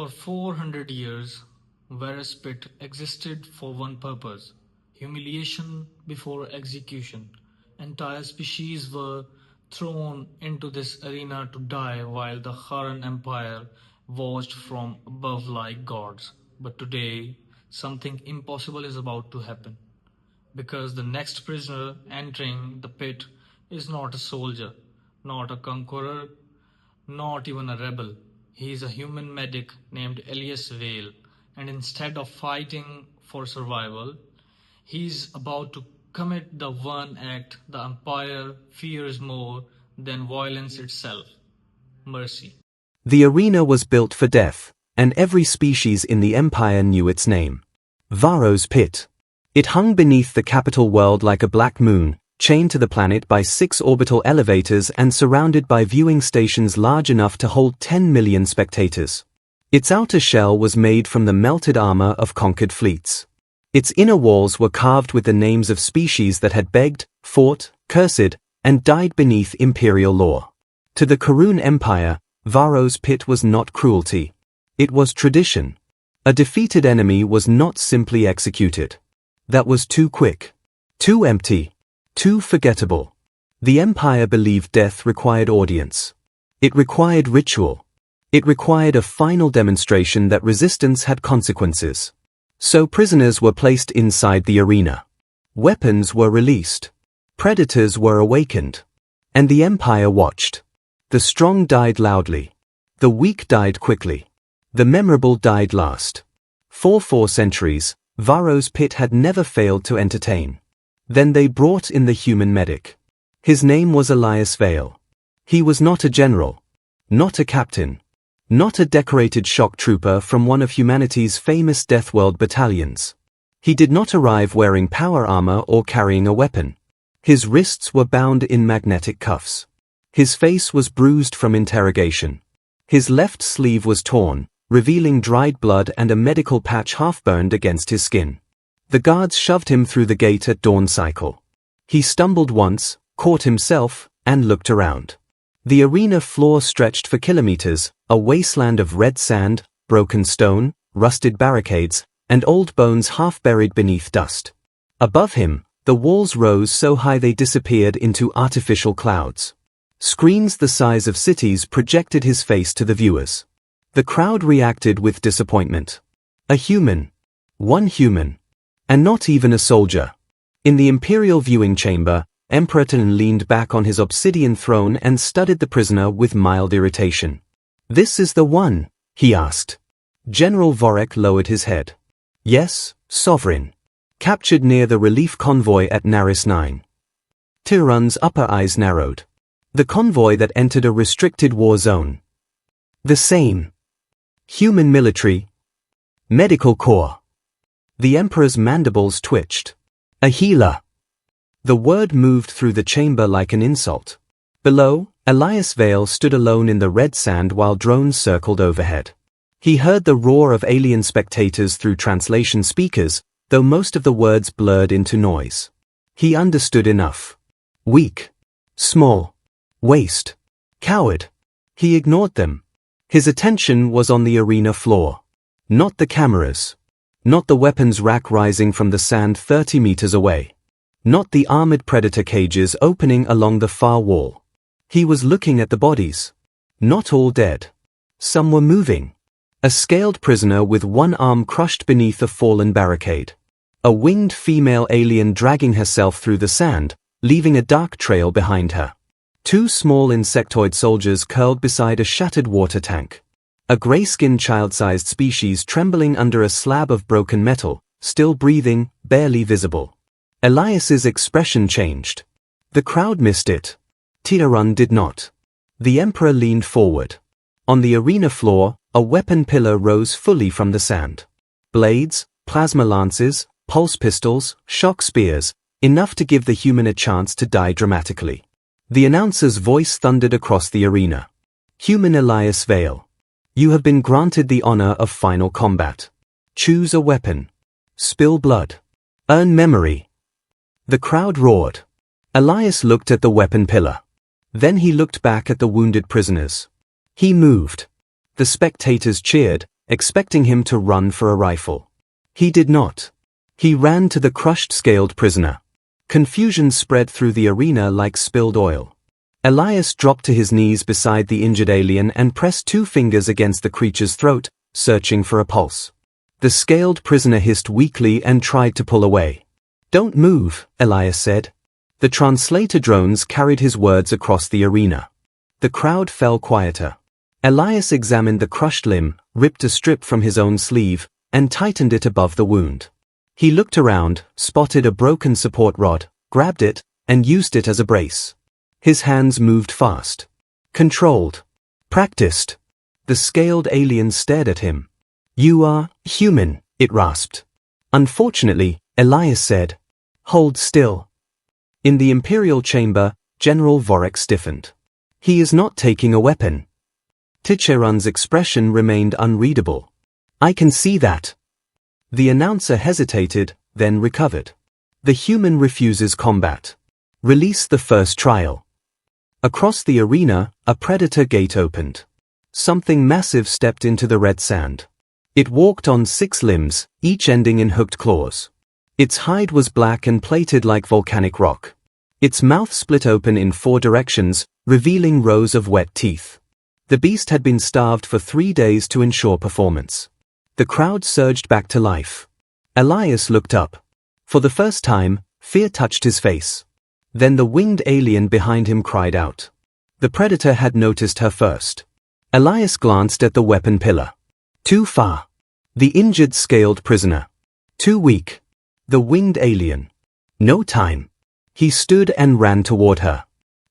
For 400 years, Vharos Pit existed for one purpose: humiliation before execution. Entire species were thrown into this arena to die while the Kharan Empire watched from above like gods. But today, something impossible is about to happen. Because the next prisoner entering the pit is not a soldier, not a conqueror, not even a rebel. He is a human medic named Elias Vale, and instead of fighting for survival, he is about to commit the one act the Empire fears more than violence itself: mercy. The arena was built for death, and every species in the Empire knew its name: Vharos Pit. It hung beneath the capital world like a black moon, chained to the planet by 6 orbital elevators and surrounded by viewing stations large enough to hold 10 million spectators. Its outer shell was made from the melted armor of conquered fleets. Its inner walls were carved with the names of species that had begged, fought, cursed, and died beneath imperial law. To the Karun Empire, Vharos Pit was not cruelty. It was tradition. A defeated enemy was not simply executed. That was too quick, too empty, too forgettable. The Empire believed death required audience. It required ritual. It required a final demonstration that resistance had consequences. So prisoners were placed inside the arena. Weapons were released. Predators were awakened. And the Empire watched. The strong died loudly. The weak died quickly. The memorable died last. For 4 centuries, Vharos Pit had never failed to entertain. Then they brought in the human medic. His name was Elias Vale. He was not a general, not a captain, not a decorated shock trooper from one of humanity's famous Death World battalions. He did not arrive wearing power armor or carrying a weapon. His wrists were bound in magnetic cuffs. His face was bruised from interrogation. His left sleeve was torn, revealing dried blood and a medical patch half-burned against his skin. The guards shoved him through the gate at dawn cycle. He stumbled once, caught himself, and looked around. The arena floor stretched for kilometers, a wasteland of red sand, broken stone, rusted barricades, and old bones half buried beneath dust. Above him, the walls rose so high they disappeared into artificial clouds. Screens the size of cities projected his face to the viewers. The crowd reacted with disappointment. A human. One human. And not even a soldier. In the imperial viewing chamber, Emperor Tan leaned back on his obsidian throne and studied the prisoner with mild irritation. "This is the one?" he asked. General Vorek lowered his head. "Yes, Sovereign. Captured near the relief convoy at Naris 9. Tirun's upper eyes narrowed. The convoy that entered a restricted war zone. The same. Human military. Medical corps. The Emperor's mandibles twitched. A healer. The word moved through the chamber like an insult. Below, Elias Vale stood alone in the red sand while drones circled overhead. He heard the roar of alien spectators through translation speakers, though most of the words blurred into noise. He understood enough. Weak. Small. Waste. Coward. He ignored them. His attention was on the arena floor. Not the cameras. Not the weapons rack rising from the sand 30 meters away. Not the armored predator cages opening along the far wall. He was looking at the bodies. Not all dead. Some were moving. A scaled prisoner with one arm crushed beneath a fallen barricade. A winged female alien dragging herself through the sand, leaving a dark trail behind her. 2 small insectoid soldiers curled beside a shattered water tank. A gray-skinned child-sized species trembling under a slab of broken metal, still breathing, barely visible. Elias's expression changed. The crowd missed it. Tirun did not. The Emperor leaned forward. On the arena floor, a weapon pillar rose fully from the sand. Blades, plasma lances, pulse pistols, shock spears, enough to give the human a chance to die dramatically. The announcer's voice thundered across the arena. Human Elias Vale. You have been granted the honor of final combat. Choose a weapon. Spill blood. Earn memory. The crowd roared. Elias looked at the weapon pillar. Then he looked back at the wounded prisoners. He moved. The spectators cheered, expecting him to run for a rifle. He did not. He ran to the crushed scaled prisoner. Confusion spread through the arena like spilled oil. Elias dropped to his knees beside the injured alien and pressed 2 fingers against the creature's throat, searching for a pulse. The scaled prisoner hissed weakly and tried to pull away. "Don't move," Elias said. The translator drones carried his words across the arena. The crowd fell quieter. Elias examined the crushed limb, ripped a strip from his own sleeve, and tightened it above the wound. He looked around, spotted a broken support rod, grabbed it, and used it as a brace. His hands moved fast. Controlled. Practiced. The scaled alien stared at him. "You are human," it rasped. "Unfortunately," Elias said. "Hold still." In the Imperial chamber, General Vharos stiffened. "He is not taking a weapon." Ticherun's expression remained unreadable. "I can see that." The announcer hesitated, then recovered. "The human refuses combat. Release the first trial." Across the arena, a predator gate opened. Something massive stepped into the red sand. It walked on 6 limbs, each ending in hooked claws. Its hide was black and plated like volcanic rock. Its mouth split open in 4 directions, revealing rows of wet teeth. The beast had been starved for 3 days to ensure performance. The crowd surged back to life. Elias looked up. For the first time, fear touched his face. Then the winged alien behind him cried out. The predator had noticed her first. Elias glanced at the weapon pillar. Too far. The injured scaled prisoner. Too weak. The winged alien. No time. He stood and ran toward her.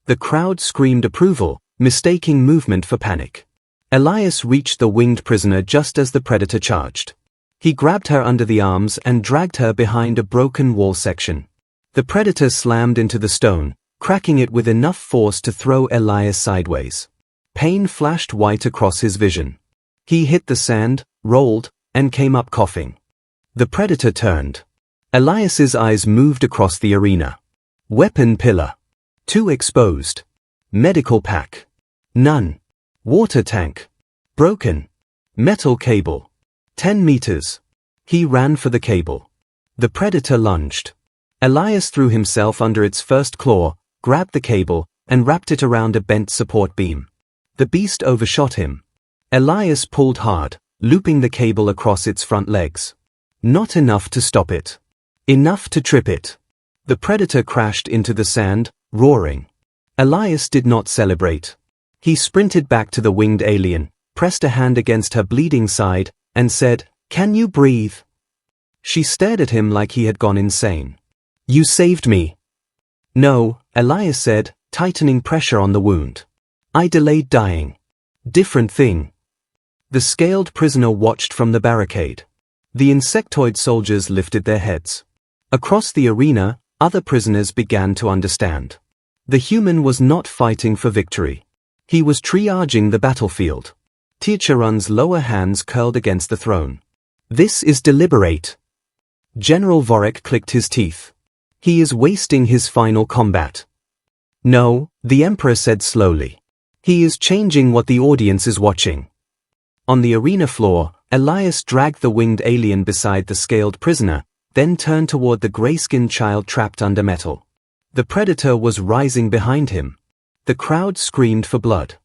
The crowd screamed approval, mistaking movement for panic. Elias reached the winged prisoner just as the predator charged. He grabbed her under the arms and dragged her behind a broken wall section. The predator slammed into the stone, cracking it with enough force to throw Elias sideways. Pain flashed white across his vision. He hit the sand, rolled, and came up coughing. The predator turned. Elias's eyes moved across the arena. Weapon pillar. 2 exposed. Medical pack. None. Water tank. Broken. Metal cable. 10 meters. He ran for the cable. The predator lunged. Elias threw himself under its first claw, grabbed the cable, and wrapped it around a bent support beam. The beast overshot him. Elias pulled hard, looping the cable across its front legs. Not enough to stop it. Enough to trip it. The predator crashed into the sand, roaring. Elias did not celebrate. He sprinted back to the winged alien, pressed a hand against her bleeding side, and said, "Can you breathe?" She stared at him like he had gone insane. "You saved me." "No," Elias said, tightening pressure on the wound. "I delayed dying." "Different thing." The scaled prisoner watched from the barricade. The insectoid soldiers lifted their heads. Across the arena, other prisoners began to understand. The human was not fighting for victory. He was triaging the battlefield. Ticherun's lower hands curled against the throne. "This is deliberate." General Vharos clicked his teeth. "He is wasting his final combat." "No," the Emperor said slowly. "He is changing what the audience is watching." On the arena floor, Elias dragged the winged alien beside the scaled prisoner, then turned toward the gray-skinned child trapped under metal. The predator was rising behind him. The crowd screamed for blood.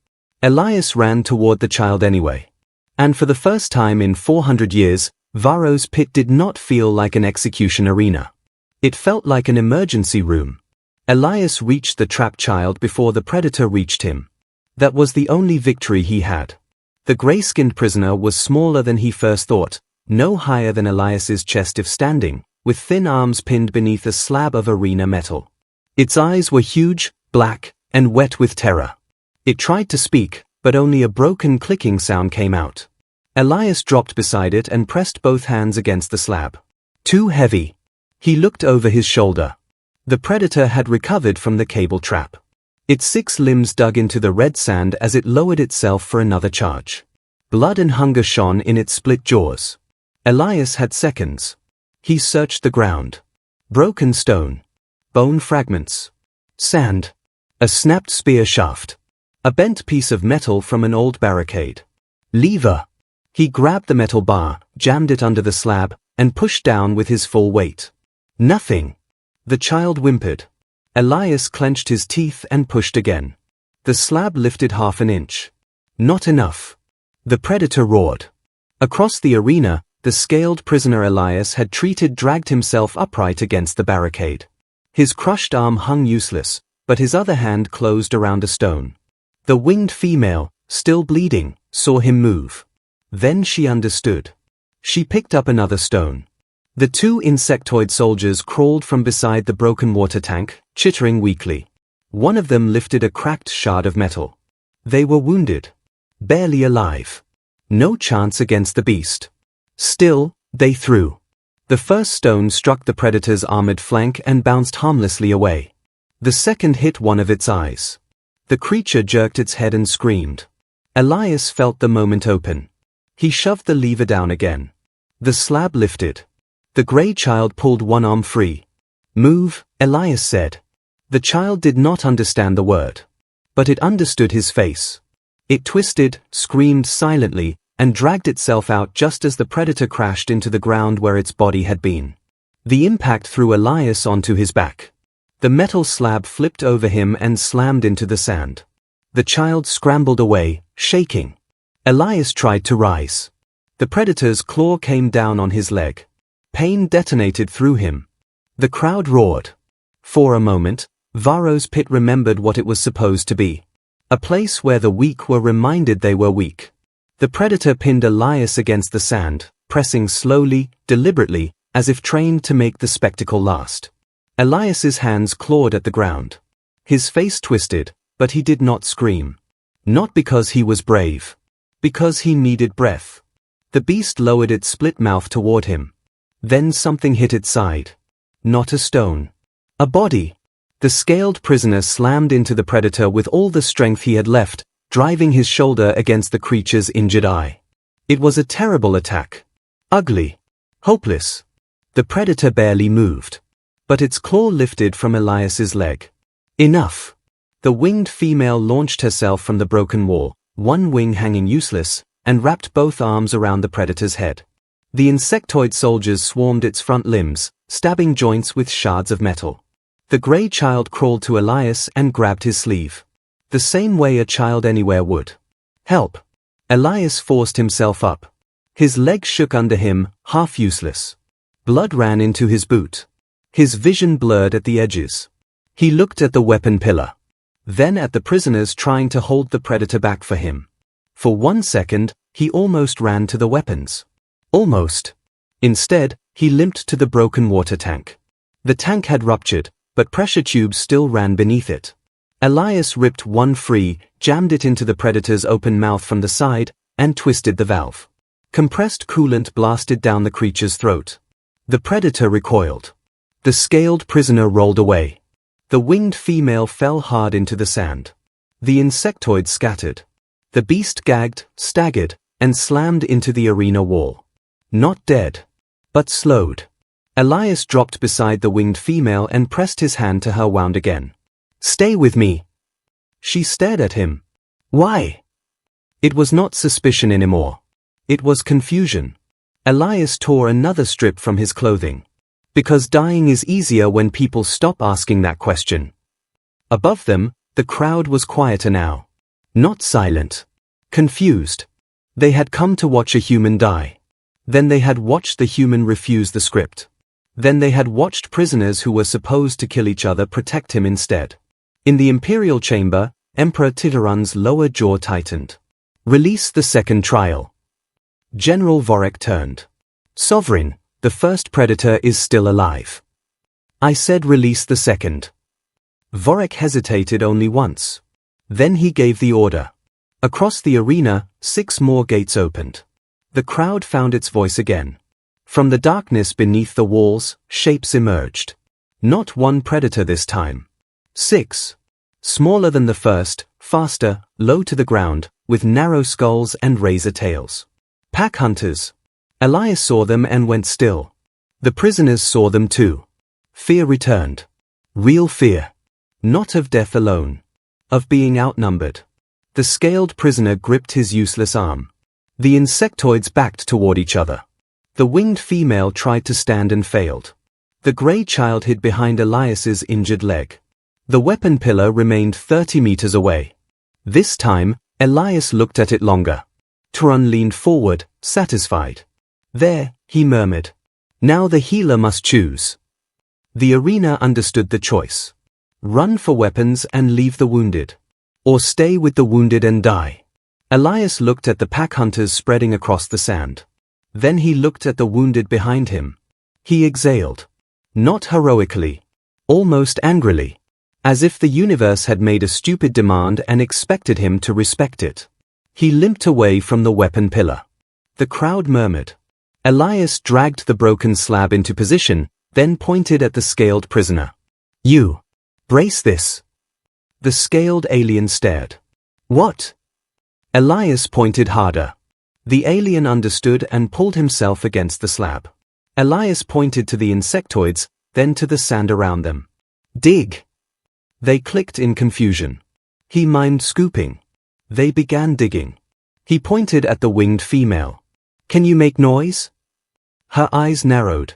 Elias ran toward the child anyway. And for the first time in 400 years, Vharos Pit did not feel like an execution arena. It felt like an emergency room. Elias reached the trapped child before the predator reached him. That was the only victory he had. The gray-skinned prisoner was smaller than he first thought, no higher than Elias's chest if standing, with thin arms pinned beneath a slab of arena metal. Its eyes were huge, black, and wet with terror. It tried to speak, but only a broken clicking sound came out. Elias dropped beside it and pressed both hands against the slab. Too heavy. He looked over his shoulder. The predator had recovered from the cable trap. Its 6 limbs dug into the red sand as it lowered itself for another charge. Blood and hunger shone in its split jaws. Elias had seconds. He searched the ground. Broken stone. Bone fragments. Sand. A snapped spear shaft. A bent piece of metal from an old barricade. Lever. He grabbed the metal bar, jammed it under the slab, and pushed down with his full weight. Nothing. The child whimpered. Elias clenched his teeth and pushed again. The slab lifted half an inch. Not enough. The predator roared. Across the arena, the scaled prisoner Elias had treated dragged himself upright against the barricade. His crushed arm hung useless, but his other hand closed around a stone. The winged female, still bleeding, saw him move. Then she understood. She picked up another stone. The two insectoid soldiers crawled from beside the broken water tank, chittering weakly. One of them lifted a cracked shard of metal. They were wounded. Barely alive. No chance against the beast. Still, they threw. The first stone struck the predator's armored flank and bounced harmlessly away. The second hit one of its eyes. The creature jerked its head and screamed. Elias felt the moment open. He shoved the lever down again. The slab lifted. The grey child pulled one arm free. Move, Elias said. The child did not understand the word. But it understood his face. It twisted, screamed silently, and dragged itself out just as the predator crashed into the ground where its body had been. The impact threw Elias onto his back. The metal slab flipped over him and slammed into the sand. The child scrambled away, shaking. Elias tried to rise. The predator's claw came down on his leg. Pain detonated through him. The crowd roared. For a moment, Vharos Pit remembered what it was supposed to be. A place where the weak were reminded they were weak. The predator pinned Elias against the sand, pressing slowly, deliberately, as if trained to make the spectacle last. Elias's hands clawed at the ground. His face twisted, but he did not scream. Not because he was brave. Because he needed breath. The beast lowered its split mouth toward him. Then something hit its side. Not a stone. A body. The scaled prisoner slammed into the predator with all the strength he had left, driving his shoulder against the creature's injured eye. It was a terrible attack. Ugly. Hopeless. The predator barely moved. But its claw lifted from Elias's leg. Enough. The winged female launched herself from the broken wall, one wing hanging useless, and wrapped both arms around the predator's head. The insectoid soldiers swarmed its front limbs, stabbing joints with shards of metal. The grey child crawled to Elias and grabbed his sleeve. The same way a child anywhere would. Help. Elias forced himself up. His legs shook under him, half useless. Blood ran into his boot. His vision blurred at the edges. He looked at the weapon pillar. Then at the prisoners trying to hold the predator back for him. For 1 second, he almost ran to the weapons. Almost. Instead, he limped to the broken water tank. The tank had ruptured, but pressure tubes still ran beneath it. Elias ripped one free, jammed it into the predator's open mouth from the side, and twisted the valve. Compressed coolant blasted down the creature's throat. The predator recoiled. The scaled prisoner rolled away. The winged female fell hard into the sand. The insectoid scattered. The beast gagged, staggered, and slammed into the arena wall. Not dead, but slowed. Elias dropped beside the winged female and pressed his hand to her wound again. Stay with me. She stared at him. Why? It was not suspicion anymore. It was confusion. Elias tore another strip from his clothing. Because dying is easier when people stop asking that question. Above them, the crowd was quieter now. Not silent. Confused. They had come to watch a human die. Then they had watched the human refuse the script. Then they had watched prisoners who were supposed to kill each other protect him instead. In the Imperial Chamber, Emperor Titaran's lower jaw tightened. Release the second trial. General Vorek turned. Sovereign, the first predator is still alive. I said release the second. Vorek hesitated only once. Then he gave the order. Across the arena, 6 more gates opened. The crowd found its voice again. From the darkness beneath the walls, shapes emerged. Not one predator this time. 6. Smaller than the first, faster, low to the ground, with narrow skulls and razor tails. Pack hunters. Elias saw them and went still. The prisoners saw them too. Fear returned. Real fear. Not of death alone. Of being outnumbered. The scaled prisoner gripped his useless arm. The insectoids backed toward each other. The winged female tried to stand and failed. The grey child hid behind Elias's injured leg. The weapon pillar remained 30 meters away. This time, Elias looked at it longer. Turan leaned forward, satisfied. There, he murmured. Now the healer must choose. The arena understood the choice. Run for weapons and leave the wounded. Or stay with the wounded and die. Elias looked at the pack hunters spreading across the sand. Then he looked at the wounded behind him. He exhaled. Not heroically. Almost angrily. As if the universe had made a stupid demand and expected him to respect it. He limped away from the weapon pillar. The crowd murmured. Elias dragged the broken slab into position, then pointed at the scaled prisoner. You. Brace this. The scaled alien stared. What? Elias pointed harder. The alien understood and pulled himself against the slab. Elias pointed to the insectoids, then to the sand around them. Dig. They clicked in confusion. He mimed scooping. They began digging. He pointed at the winged female. Can you make noise? Her eyes narrowed.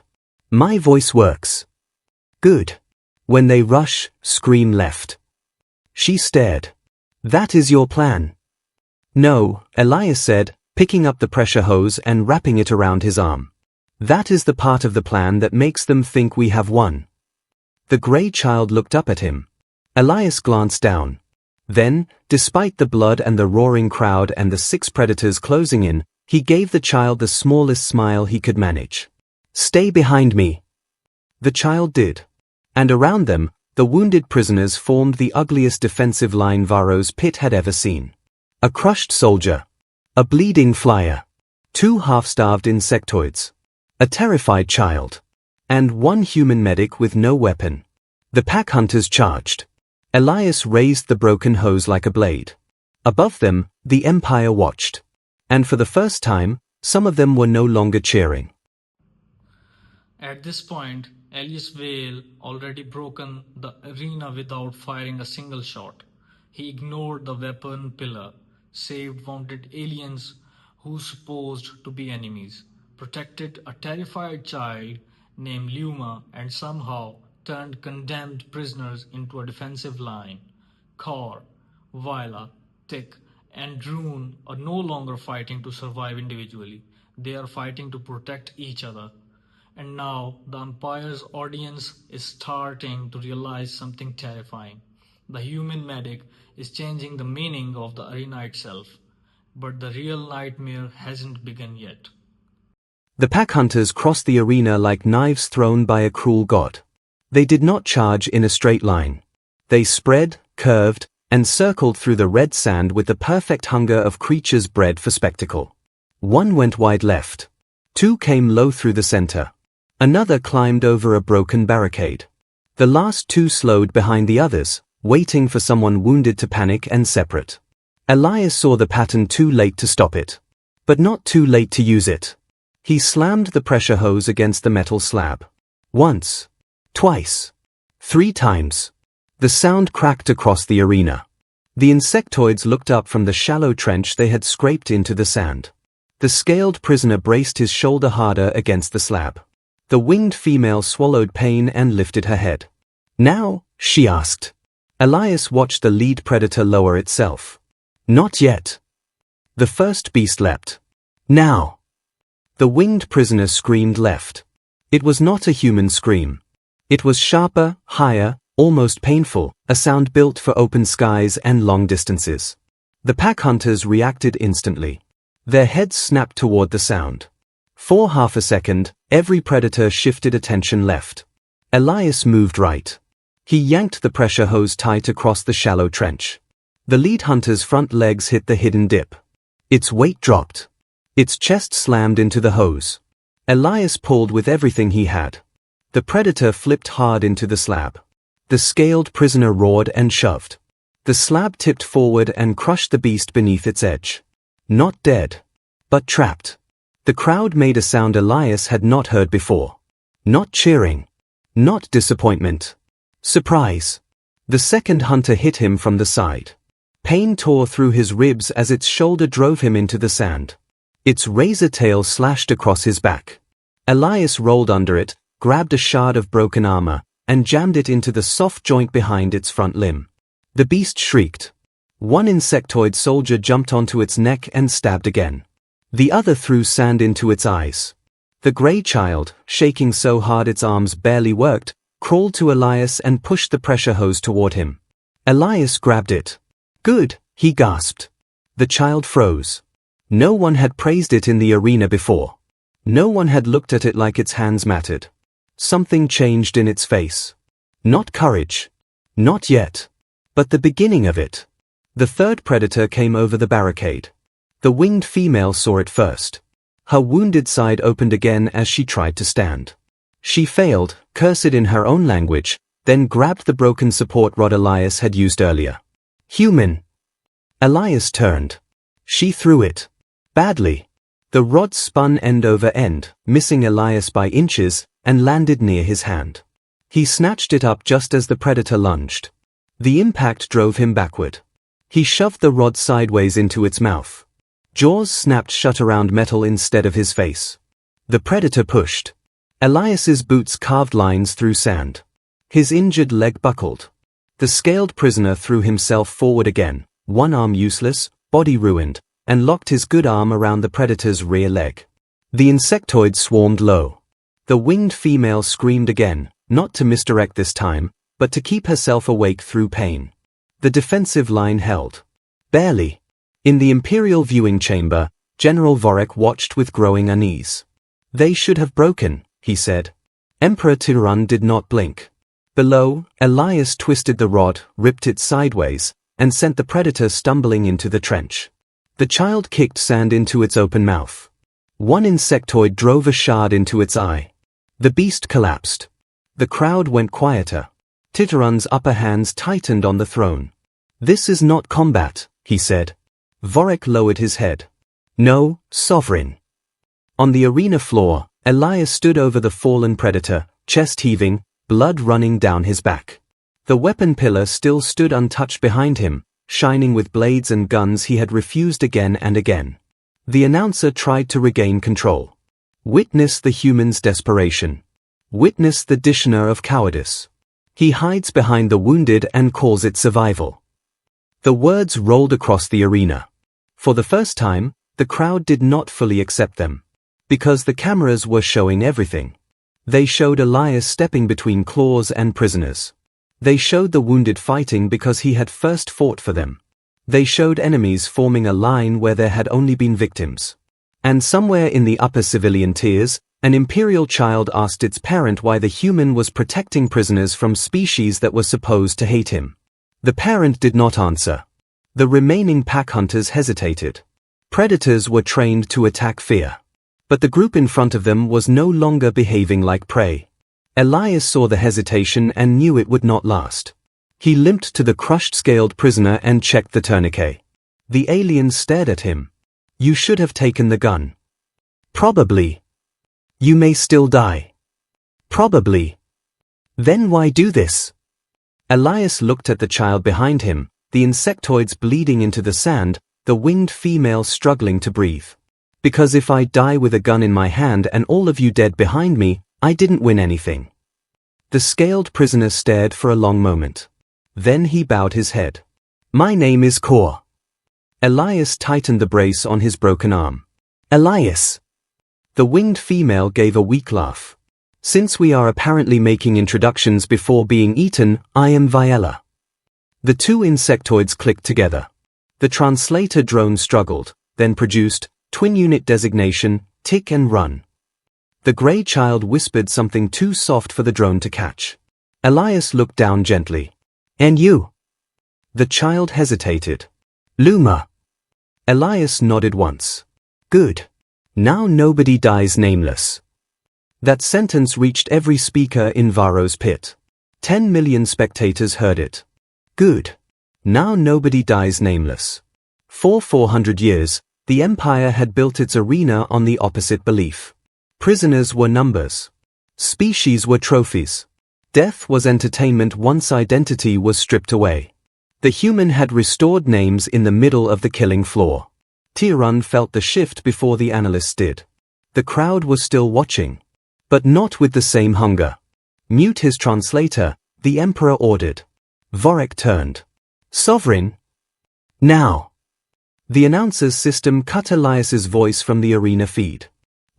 My voice works. Good. When they rush, scream left. She stared. That is your plan. No, Elias said, picking up the pressure hose and wrapping it around his arm. That is the part of the plan that makes them think we have won. The grey child looked up at him. Elias glanced down. Then, despite the blood and the roaring crowd and the 6 predators closing in, he gave the child the smallest smile he could manage. Stay behind me. The child did. And around them, the wounded prisoners formed the ugliest defensive line Vharos Pit had ever seen. A crushed soldier. A bleeding flyer. 2 half-starved insectoids. A terrified child. And 1 human medic with no weapon. The pack hunters charged. Elias raised the broken hose like a blade. Above them, the Empire watched. And for the first time, some of them were no longer cheering. At this point, Elias Vale already broken the arena without firing a single shot. He ignored the weapon pillar, saved wounded aliens who supposed to be enemies, protected a terrified child named Luma, and somehow turned condemned prisoners into a defensive line. Kor, Vila, Tik, and Droon are no longer fighting to survive individually. They are fighting to protect each other. And now the Empire's audience is starting to realize something terrifying. The human medic is changing the meaning of the arena itself. But the real nightmare hasn't begun yet. The pack hunters crossed the arena like knives thrown by a cruel god. They did not charge in a straight line. They spread, curved, and circled through the red sand with the perfect hunger of creatures bred for spectacle. 1 went wide left. 2 came low through the center. Another climbed over a broken barricade. The last 2 slowed behind the others, waiting for someone wounded to panic and separate. Elias saw the pattern too late to stop it. But not too late to use it. He slammed the pressure hose against the metal slab. Once. Twice. 3 times. The sound cracked across the arena. The insectoids looked up from the shallow trench they had scraped into the sand. The scaled prisoner braced his shoulder harder against the slab. The winged female swallowed pain and lifted her head. Now? She asked. Elias watched the lead predator lower itself. Not yet. The first beast leapt. Now. The winged prisoner screamed left. It was not a human scream. It was sharper, higher, almost painful, a sound built for open skies and long distances. The pack hunters reacted instantly. Their heads snapped toward the sound. For half a second, every predator shifted attention left. Elias moved right. He yanked the pressure hose tight across the shallow trench. The lead hunter's front legs hit the hidden dip. Its weight dropped. Its chest slammed into the hose. Elias pulled with everything he had. The predator flipped hard into the slab. The scaled prisoner roared and shoved. The slab tipped forward and crushed the beast beneath its edge. Not dead, but trapped. The crowd made a sound Elias had not heard before. Not cheering. Not disappointment. Surprise. The second hunter hit him from the side. Pain tore through his ribs as its shoulder drove him into the sand. Its razor tail slashed across his back. Elias rolled under it, grabbed a shard of broken armor, and jammed it into the soft joint behind its front limb. The beast shrieked. One insectoid soldier jumped onto its neck and stabbed again. The other threw sand into its eyes. The grey child, shaking so hard its arms barely worked, crawled to Elias and pushed the pressure hose toward him. Elias grabbed it. Good, he gasped. The child froze. No one had praised it in the arena before. No one had looked at it like its hands mattered. Something changed in its face. Not courage. Not yet. But the beginning of it. The third predator came over the barricade. The winged female saw it first. Her wounded side opened again as she tried to stand. She failed, cursed in her own language, then grabbed the broken support rod Elias had used earlier. Human. Elias turned. She threw it. Badly. The rod spun end over end, missing Elias by inches, and landed near his hand. He snatched it up just as the predator lunged. The impact drove him backward. He shoved the rod sideways into its mouth. Jaws snapped shut around metal instead of his face. The predator pushed. Elias's boots carved lines through sand. His injured leg buckled. The scaled prisoner threw himself forward again, one arm useless, body ruined, and locked his good arm around the predator's rear leg. The insectoid swarmed low. The winged female screamed again, not to misdirect this time, but to keep herself awake through pain. The defensive line held. Barely. In the Imperial viewing chamber, General Vharos watched with growing unease. They should have broken, he said. Emperor Tyran did not blink. Below, Elias twisted the rod, ripped it sideways, and sent the predator stumbling into the trench. The child kicked sand into its open mouth. One insectoid drove a shard into its eye. The beast collapsed. The crowd went quieter. Tyran's upper hands tightened on the throne. This is not combat, he said. Vharos lowered his head. No, sovereign. On the arena floor, Elias stood over the fallen predator, chest heaving, blood running down his back. The weapon pillar still stood untouched behind him, shining with blades and guns he had refused again and again. The announcer tried to regain control. Witness the human's desperation. Witness the dishonor of cowardice. He hides behind the wounded and calls it survival. The words rolled across the arena. For the first time, the crowd did not fully accept them. Because the cameras were showing everything. They showed Elias stepping between claws and prisoners. They showed the wounded fighting because he had first fought for them. They showed enemies forming a line where there had only been victims. And somewhere in the upper civilian tiers, an imperial child asked its parent why the human was protecting prisoners from species that were supposed to hate him. The parent did not answer. The remaining pack hunters hesitated. Predators were trained to attack fear. But the group in front of them was no longer behaving like prey. Elias saw the hesitation and knew it would not last. He limped to the crushed scaled prisoner and checked the tourniquet. The alien stared at him. You should have taken the gun. Probably. You may still die. Probably. Then why do this? Elias looked at the child behind him, the insectoids bleeding into the sand, the winged female struggling to breathe. Because if I die with a gun in my hand and all of you dead behind me, I didn't win anything. The scaled prisoner stared for a long moment. Then he bowed his head. My name is Kor. Elias tightened the brace on his broken arm. Elias. The winged female gave a weak laugh. Since we are apparently making introductions before being eaten, I am Viella. The two insectoids clicked together. The translator drone struggled, then produced, twin unit designation, tick and run. The grey child whispered something too soft for the drone to catch. Elias looked down gently. And you? The child hesitated. Luma. Elias nodded once. Good. Now nobody dies nameless. That sentence reached every speaker in Vharos Pit. 10 million spectators heard it. Good. Now nobody dies nameless. For 400 years, the Empire had built its arena on the opposite belief. Prisoners were numbers. Species were trophies. Death was entertainment once identity was stripped away. The human had restored names in the middle of the killing floor. Tirun felt the shift before the analysts did. The crowd was still watching, but not with the same hunger. Mute his translator, the emperor ordered. Vorek turned. Sovereign? Now! The announcer's system cut Elias's voice from the arena feed.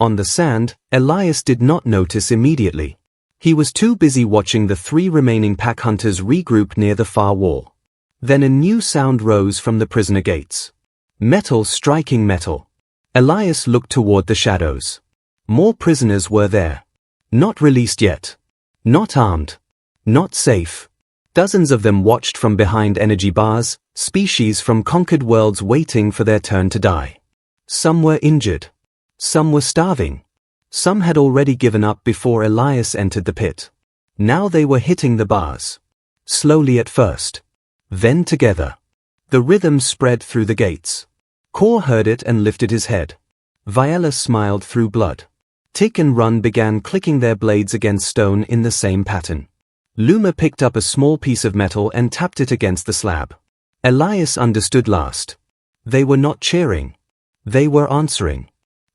On the sand, Elias did not notice immediately. He was too busy watching the 3 remaining pack hunters regroup near the far wall. Then a new sound rose from the prisoner gates. Metal striking metal. Elias looked toward the shadows. More prisoners were there. Not released yet. Not armed. Not safe. Dozens of them watched from behind energy bars, species from conquered worlds waiting for their turn to die. Some were injured. Some were starving. Some had already given up before Elias entered the pit. Now they were hitting the bars. Slowly at first. Then together. The rhythm spread through the gates. Kor heard it and lifted his head. Vharos smiled through blood. Tick and Run began clicking their blades against stone in the same pattern. Luma picked up a small piece of metal and tapped it against the slab. Elias understood last. They were not cheering. They were answering.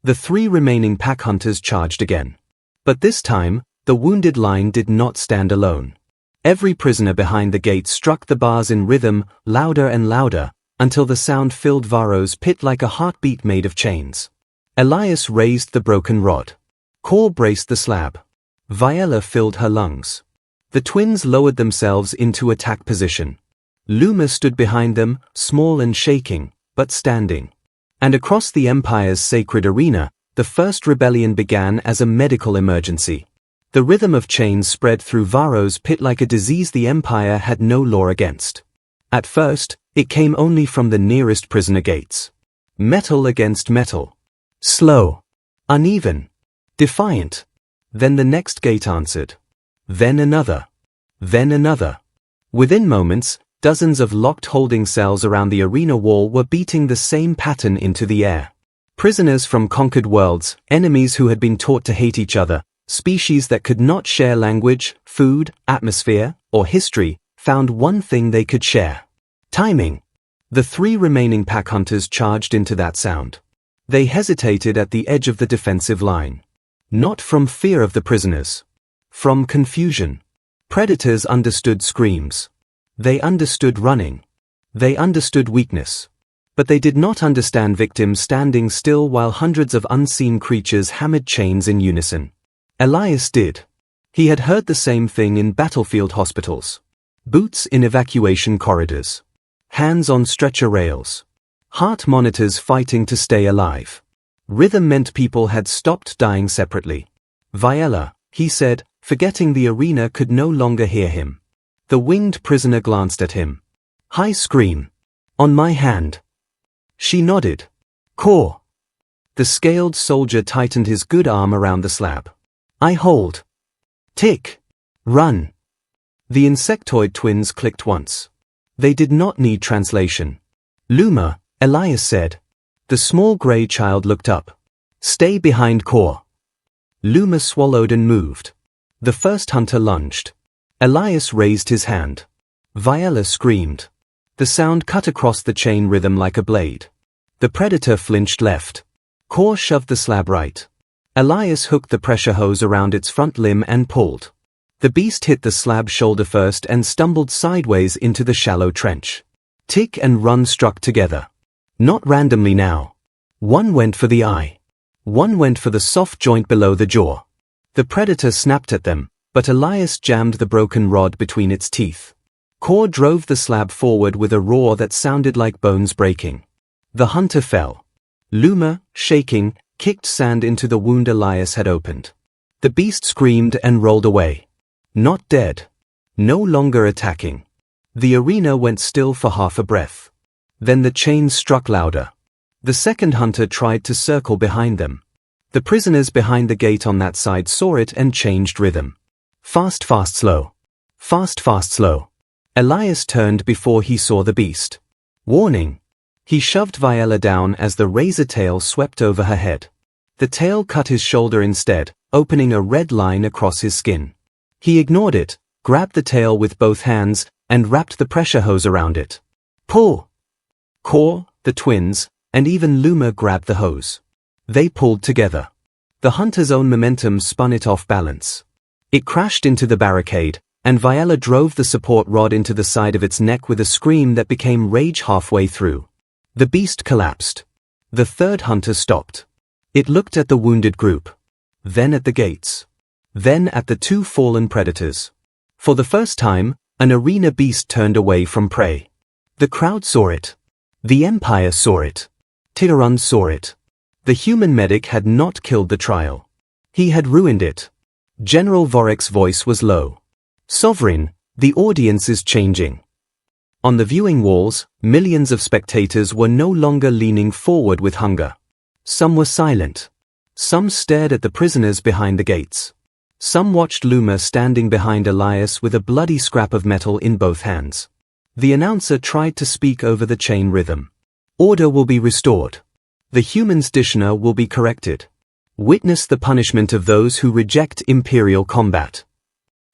The 3 remaining pack hunters charged again. But this time, the wounded line did not stand alone. Every prisoner behind the gate struck the bars in rhythm, louder and louder, until the sound filled Vharos Pit like a heartbeat made of chains. Elias raised the broken rod. Kor braced the slab. Vharos filled her lungs. The twins lowered themselves into attack position. Luma stood behind them, small and shaking, but standing. And across the Empire's sacred arena, the first rebellion began as a medical emergency. The rhythm of chains spread through Vharos Pit like a disease the Empire had no law against. At first, it came only from the nearest prisoner gates. Metal against metal. Slow. Uneven. Defiant. Then the next gate answered. Then another. Then another. Within moments, dozens of locked holding cells around the arena wall were beating the same pattern into the air. Prisoners from conquered worlds, enemies who had been taught to hate each other, species that could not share language, food, atmosphere, or history, found one thing they could share. Timing. The 3 remaining pack hunters charged into that sound. They hesitated at the edge of the defensive line. Not from fear of the prisoners. From confusion. Predators understood screams. They understood running. They understood weakness. But they did not understand victims standing still while hundreds of unseen creatures hammered chains in unison. Elias did. He had heard the same thing in battlefield hospitals. Boots in evacuation corridors. Hands on stretcher rails. Heart monitors fighting to stay alive. Rhythm meant people had stopped dying separately. Vharos, he said, forgetting the arena could no longer hear him. The winged prisoner glanced at him. High scream. On my hand. She nodded. Kor. The scaled soldier tightened his good arm around the slab. I hold. Tick. Run. The insectoid twins clicked once. They did not need translation. Luma, Elias said. The small grey child looked up. Stay behind Kor. Luma swallowed and moved. The first hunter lunged. Elias raised his hand. Vharos screamed. The sound cut across the chain rhythm like a blade. The predator flinched left. Kor shoved the slab right. Elias hooked the pressure hose around its front limb and pulled. The beast hit the slab shoulder first and stumbled sideways into the shallow trench. Tick and Run struck together. Not randomly now. One went for the eye. One went for the soft joint below the jaw. The predator snapped at them, but Elias jammed the broken rod between its teeth. Kor drove the slab forward with a roar that sounded like bones breaking. The hunter fell. Luma, shaking, kicked sand into the wound Elias had opened. The beast screamed and rolled away. Not dead. No longer attacking. The arena went still for half a breath. Then the chains struck louder. The second hunter tried to circle behind them. The prisoners behind the gate on that side saw it and changed rhythm. Fast, fast, slow. Fast, fast, slow. Elias turned before he saw the beast. Warning. He shoved Vharos down as the razor tail swept over her head. The tail cut his shoulder instead, opening a red line across his skin. He ignored it, grabbed the tail with both hands, and wrapped the pressure hose around it. Pull! Kor, the twins, and even Luma grabbed the hose. They pulled together. The hunter's own momentum spun it off balance. It crashed into the barricade, and Vharos drove the support rod into the side of its neck with a scream that became rage halfway through. The beast collapsed. The third hunter stopped. It looked at the wounded group. Then at the gates. Then at the two fallen predators. For the first time, an arena beast turned away from prey. The crowd saw it. The Empire saw it. Tyran saw it. The human medic had not killed the trial. He had ruined it. General Vharos' voice was low. Sovereign, the audience is changing. On the viewing walls, millions of spectators were no longer leaning forward with hunger. Some were silent. Some stared at the prisoners behind the gates. Some watched Luma standing behind Elias with a bloody scrap of metal in both hands. The announcer tried to speak over the chain rhythm. Order will be restored. The human's Dishna will be corrected. Witness the punishment of those who reject imperial combat.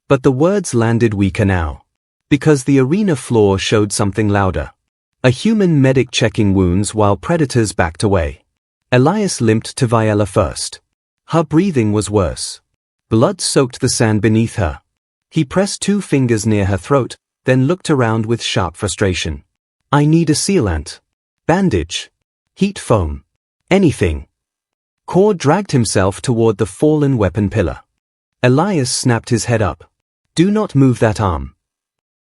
But the words landed weaker now. Because the arena floor showed something louder. A human medic checking wounds while predators backed away. Elias limped to Vharos first. Her breathing was worse. Blood soaked the sand beneath her. He pressed 2 fingers near her throat, then looked around with sharp frustration. I need a sealant. Bandage. Heat foam. Anything. Kor dragged himself toward the fallen weapon pillar. Elias snapped his head up. Do not move that arm.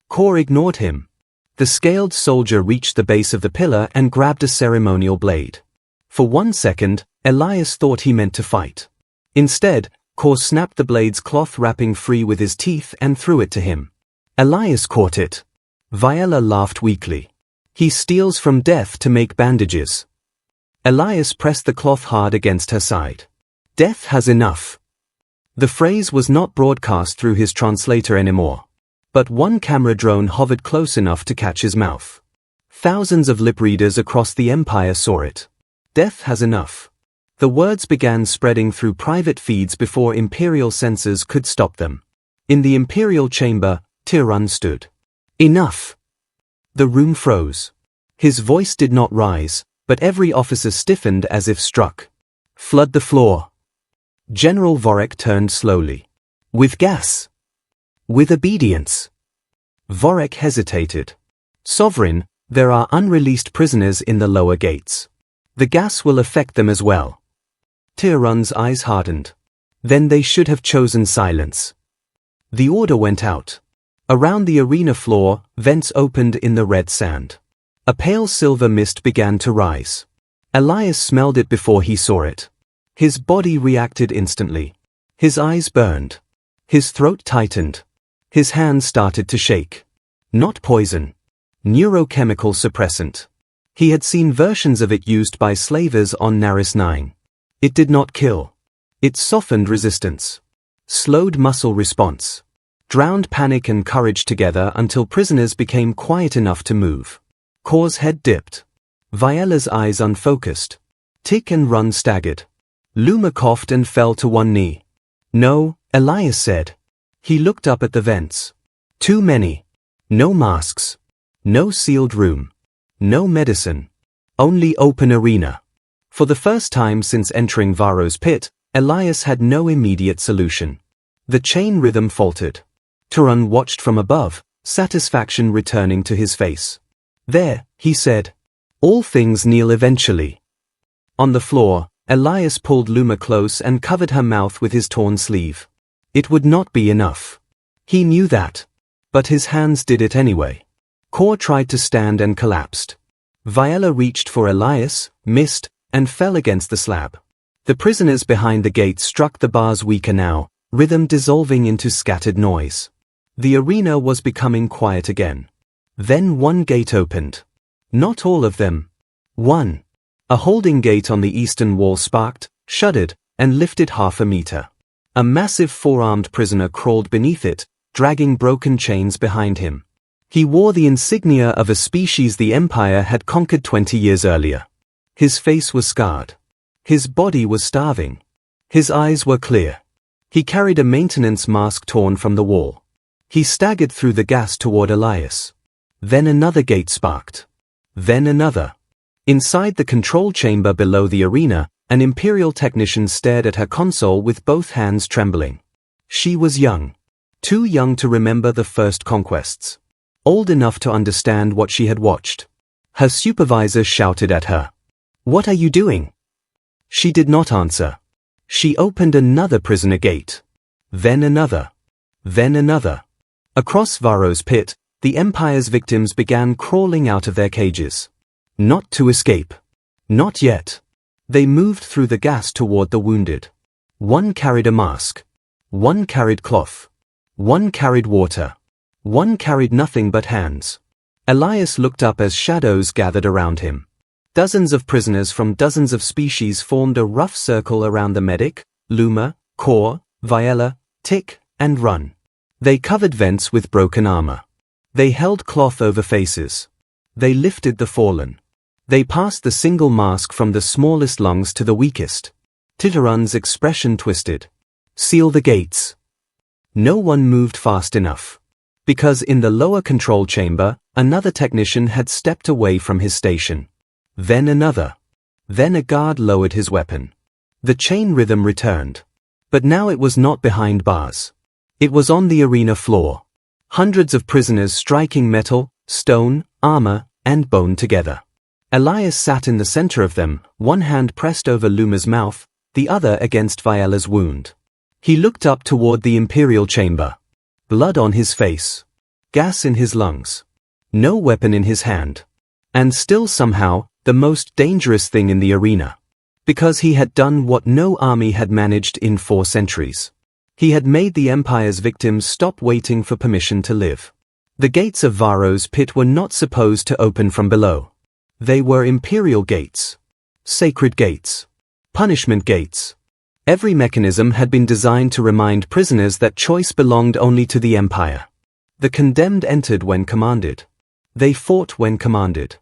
Kor ignored him. The scaled soldier reached the base of the pillar and grabbed a ceremonial blade. For 1 second, Elias thought he meant to fight. Instead, Kor snapped the blade's cloth wrapping free with his teeth and threw it to him. Elias caught it. Vharos laughed weakly. He steals from death to make bandages. Elias pressed the cloth hard against her side. Death has enough. The phrase was not broadcast through his translator anymore. But one camera drone hovered close enough to catch his mouth. Thousands of lip readers across the Empire saw it. Death has enough. The words began spreading through private feeds before Imperial censors could stop them. In the Imperial chamber, Tyran stood. Enough. The room froze. His voice did not rise, but every officer stiffened as if struck. Flood the floor. General Vharos turned slowly. With gas. With obedience. Vharos hesitated. Sovereign, there are unreleased prisoners in the lower gates. The gas will affect them as well. Tyran's eyes hardened. Then they should have chosen silence. The order went out. Around the arena floor, vents opened in the red sand. A pale silver mist began to rise. Elias smelled it before he saw it. His body reacted instantly. His eyes burned. His throat tightened. His hands started to shake. Not poison. Neurochemical suppressant. He had seen versions of it used by slavers on Narration 9. It did not kill. It softened resistance. Slowed muscle response. Drowned panic and courage together until prisoners became quiet enough to move. Kor's head dipped. Vharos' eyes unfocused. Tick and Run staggered. Luma coughed and fell to one knee. No, Elias said. He looked up at the vents. Too many. No masks. No sealed room. No medicine. Only open arena. For the first time since entering Vharos Pit, Elias had no immediate solution. The chain rhythm faltered. Tyran watched from above, satisfaction returning to his face. There, he said. All things kneel eventually. On the floor, Elias pulled Luma close and covered her mouth with his torn sleeve. It would not be enough. He knew that. But his hands did it anyway. Kor tried to stand and collapsed. Vharos reached for Elias, missed, and fell against the slab. The prisoners behind the gate struck the bars weaker now, rhythm dissolving into scattered noise. The arena was becoming quiet again. Then one gate opened. Not all of them. One. A holding gate on the eastern wall sparked, shuddered, and lifted 1/2 meter. A massive 4-armed prisoner crawled beneath it, dragging broken chains behind him. He wore the insignia of a species the Empire had conquered 20 years earlier. His face was scarred. His body was starving. His eyes were clear. He carried a maintenance mask torn from the wall. He staggered through the gas toward Elias. Then another gate sparked. Then another. Inside the control chamber below the arena, an Imperial technician stared at her console with both hands trembling. She was young. Too young to remember the first conquests. Old enough to understand what she had watched. Her supervisor shouted at her. "What are you doing?" She did not answer. She opened another prisoner gate. Then another. Then another. Across Vharos Pit, the Empire's victims began crawling out of their cages. Not to escape. Not yet. They moved through the gas toward the wounded. One carried a mask. One carried cloth. One carried water. One carried nothing but hands. Elias looked up as shadows gathered around him. Dozens of prisoners from dozens of species formed a rough circle around the medic, Luma, Core, Viella, Tick, and Run. They covered vents with broken armor. They held cloth over faces. They lifted the fallen. They passed the single mask from the smallest lungs to the weakest. Titerun's expression twisted. "Seal the gates." No one moved fast enough. Because in the lower control chamber, another technician had stepped away from his station. Then another. Then a guard lowered his weapon. The chain rhythm returned. But now it was not behind bars. It was on the arena floor. Hundreds of prisoners striking metal, stone, armor, and bone together. Elias sat in the center of them, one hand pressed over Luma's mouth, the other against Viella's wound. He looked up toward the Imperial chamber. Blood on his face. Gas in his lungs. No weapon in his hand. And still somehow, the most dangerous thing in the arena. Because he had done what no army had managed in 4 centuries. He had made the Empire's victims stop waiting for permission to live. The gates of Vharos Pit were not supposed to open from below. They were Imperial gates. Sacred gates. Punishment gates. Every mechanism had been designed to remind prisoners that choice belonged only to the Empire. The condemned entered when commanded. They fought when commanded.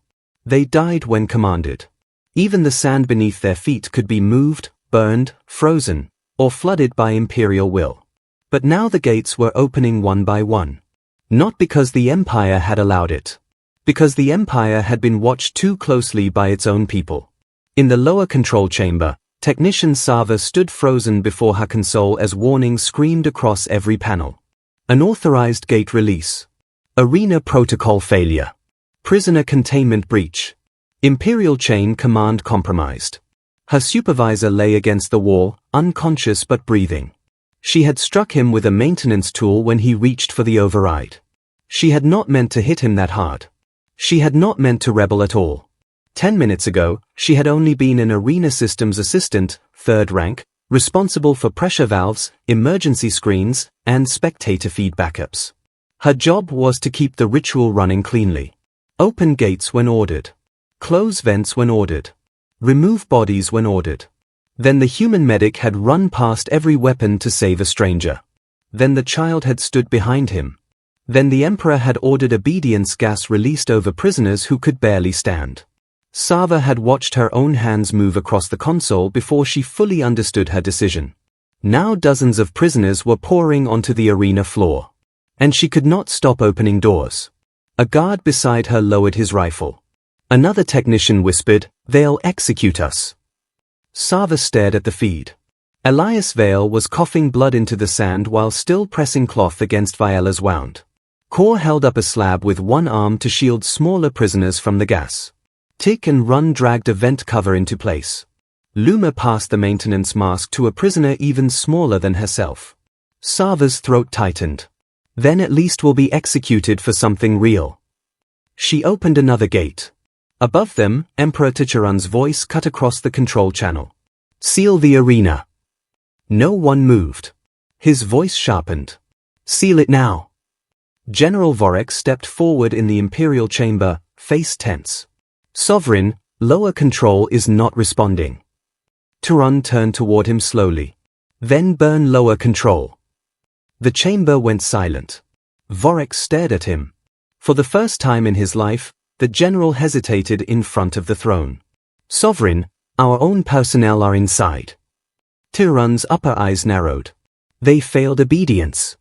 They died when commanded. Even the sand beneath their feet could be moved, burned, frozen, or flooded by Imperial will. But now the gates were opening one by one. Not because the Empire had allowed it. Because the Empire had been watched too closely by its own people. In the lower control chamber, Technician Sava stood frozen before her console as warnings screamed across every panel. Unauthorized gate release. Arena protocol failure. Prisoner containment breach. Imperial chain command compromised. Her supervisor lay against the wall, unconscious but breathing. She had struck him with a maintenance tool when he reached for the override. She had not meant to hit him that hard. She had not meant to rebel at all. 10 minutes ago, she had only been an arena systems assistant, 3rd rank, responsible for pressure valves, emergency screens, and spectator feed backups. Her job was to keep the ritual running cleanly. Open gates when ordered. Close vents when ordered. Remove bodies when ordered. Then the human medic had run past every weapon to save a stranger. Then the child had stood behind him. Then the Emperor had ordered obedience gas released over prisoners who could barely stand. Sava had watched her own hands move across the console before she fully understood her decision. Now dozens of prisoners were pouring onto the arena floor. And she could not stop opening doors. A guard beside her lowered his rifle. Another technician whispered, "They'll execute us." Sava stared at the feed. Elias Vale was coughing blood into the sand while still pressing cloth against Viella's wound. Core held up a slab with one arm to shield smaller prisoners from the gas. Tick and Run dragged a vent cover into place. Luma passed the maintenance mask to a prisoner even smaller than herself. Sava's throat tightened. Then at least we'll be executed for something real. She opened another gate. Above them, Emperor Ticherun's voice cut across the control channel. "Seal the arena." No one moved. His voice sharpened. "Seal it now." General Vorek stepped forward in the Imperial chamber, face tense. "Sovereign, lower control is not responding." Ticherun turned toward him slowly. "Then burn lower control." The chamber went silent. Vorek stared at him. For the first time in his life, the general hesitated in front of the throne. "Sovereign, our own personnel are inside." Ticherun's upper eyes narrowed. "They failed obedience."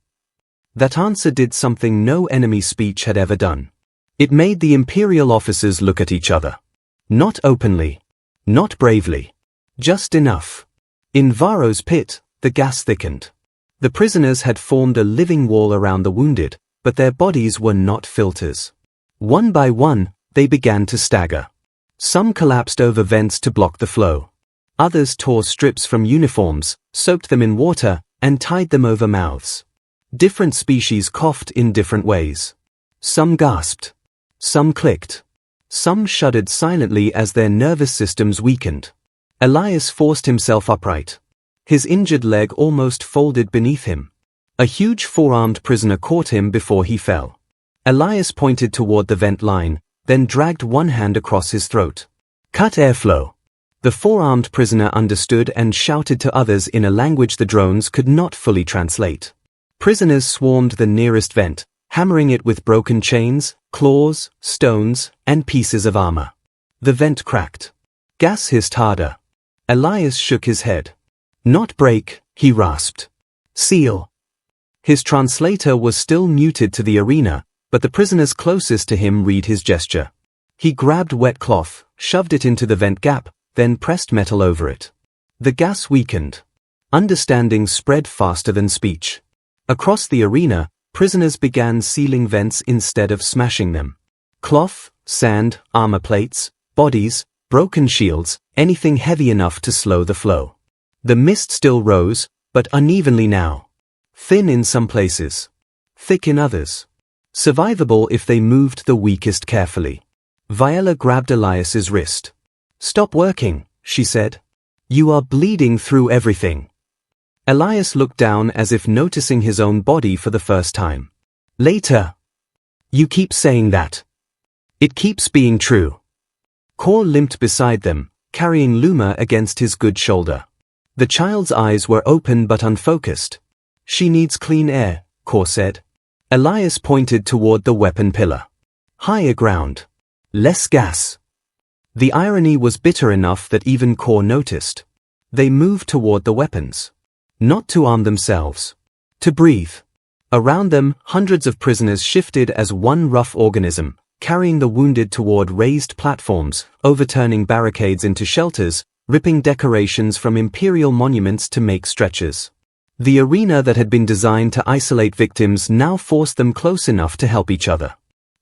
That answer did something no enemy speech had ever done. It made the Imperial officers look at each other. Not openly. Not bravely. Just enough. In Vharos Pit, the gas thickened. The prisoners had formed a living wall around the wounded, but their bodies were not filters. One by one, they began to stagger. Some collapsed over vents to block the flow. Others tore strips from uniforms, soaked them in water, and tied them over mouths. Different species coughed in different ways. Some gasped. Some clicked. Some shuddered silently as their nervous systems weakened. Elias forced himself upright. His injured leg almost folded beneath him. A huge four-armed prisoner caught him before he fell. Elias pointed toward the vent line, then dragged one hand across his throat. Cut airflow. The four-armed prisoner understood and shouted to others in a language the drones could not fully translate. Prisoners swarmed the nearest vent, hammering it with broken chains, claws, stones, and pieces of armor. The vent cracked. Gas hissed harder. Elias shook his head. Not break, he rasped. Seal. His translator was still muted to the arena, but the prisoners closest to him read his gesture. He grabbed wet cloth, shoved it into the vent gap, then pressed metal over it. The gas weakened. Understanding spread faster than speech. Across the arena, prisoners began sealing vents instead of smashing them. Cloth, sand, armor plates, bodies, broken shields, anything heavy enough to slow the flow. The mist still rose, but unevenly now. Thin in some places. Thick in others. Survivable if they moved the weakest carefully. Viola grabbed Elias's wrist. Stop working, she said. You are bleeding through everything. Elias looked down as if noticing his own body for the first time. Later. You keep saying that. It keeps being true. Kor limped beside them, carrying Luma against his good shoulder. The child's eyes were open but unfocused. She needs clean air, Kor said. Elias pointed toward the weapon pillar. Higher ground. Less gas. The irony was bitter enough that even Kor noticed. They moved toward the weapons. Not to arm themselves. To breathe. Around them, hundreds of prisoners shifted as one rough organism, carrying the wounded toward raised platforms, overturning barricades into shelters, ripping decorations from imperial monuments to make stretchers. The arena that had been designed to isolate victims now forced them close enough to help each other.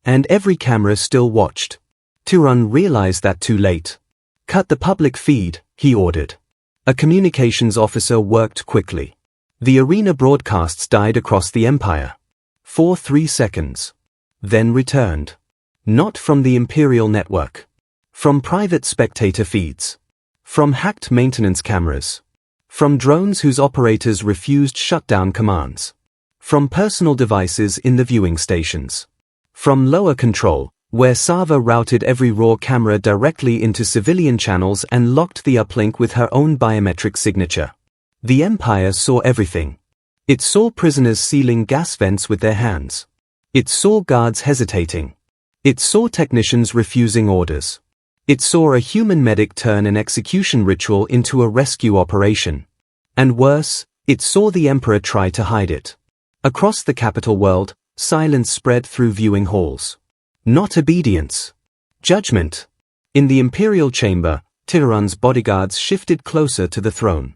And every camera still watched. Turan realized that too late. Cut the public feed, he ordered. A communications officer worked quickly. The arena broadcasts died across the Empire. For 3 seconds. Then returned. Not from the Imperial network. From private spectator feeds. From hacked maintenance cameras. From drones whose operators refused shutdown commands. From personal devices in the viewing stations. From lower control, where Sava routed every raw camera directly into civilian channels and locked the uplink with her own biometric signature. The Empire saw everything. It saw prisoners sealing gas vents with their hands. It saw guards hesitating. It saw technicians refusing orders. It saw a human medic turn an execution ritual into a rescue operation. And worse, it saw the Emperor try to hide it. Across the capital world, silence spread through viewing halls. Not obedience. Judgment. In the Imperial chamber, Tyran's bodyguards shifted closer to the throne.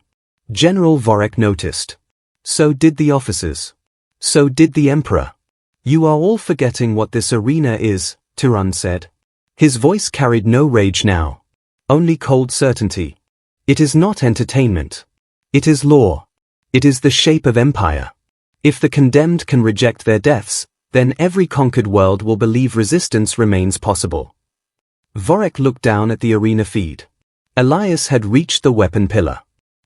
General Vorek noticed. So did the officers. So did the Emperor. You are all forgetting what this arena is, Tyran said. His voice carried no rage now. Only cold certainty. It is not entertainment. It is law. It is the shape of empire. If the condemned can reject their deaths, then every conquered world will believe resistance remains possible. Vorek looked down at the arena feed. Elias had reached the weapon pillar.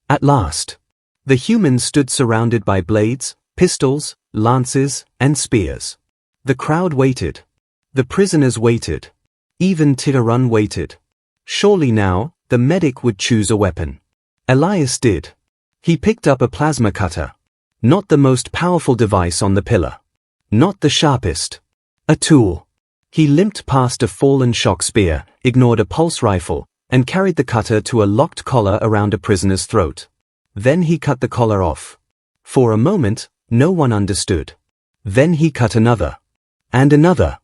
At last. The humans stood surrounded by blades, pistols, lances, and spears. The crowd waited. The prisoners waited. Even Tyran waited. Surely now, the medic would choose a weapon. Elias did. He picked up a plasma cutter. Not the most powerful device on the pillar. Not the sharpest. A tool. He limped past a fallen shock spear, ignored a pulse rifle, and carried the cutter to a locked collar around a prisoner's throat. Then he cut the collar off. For a moment, no one understood. Then he cut another. And another.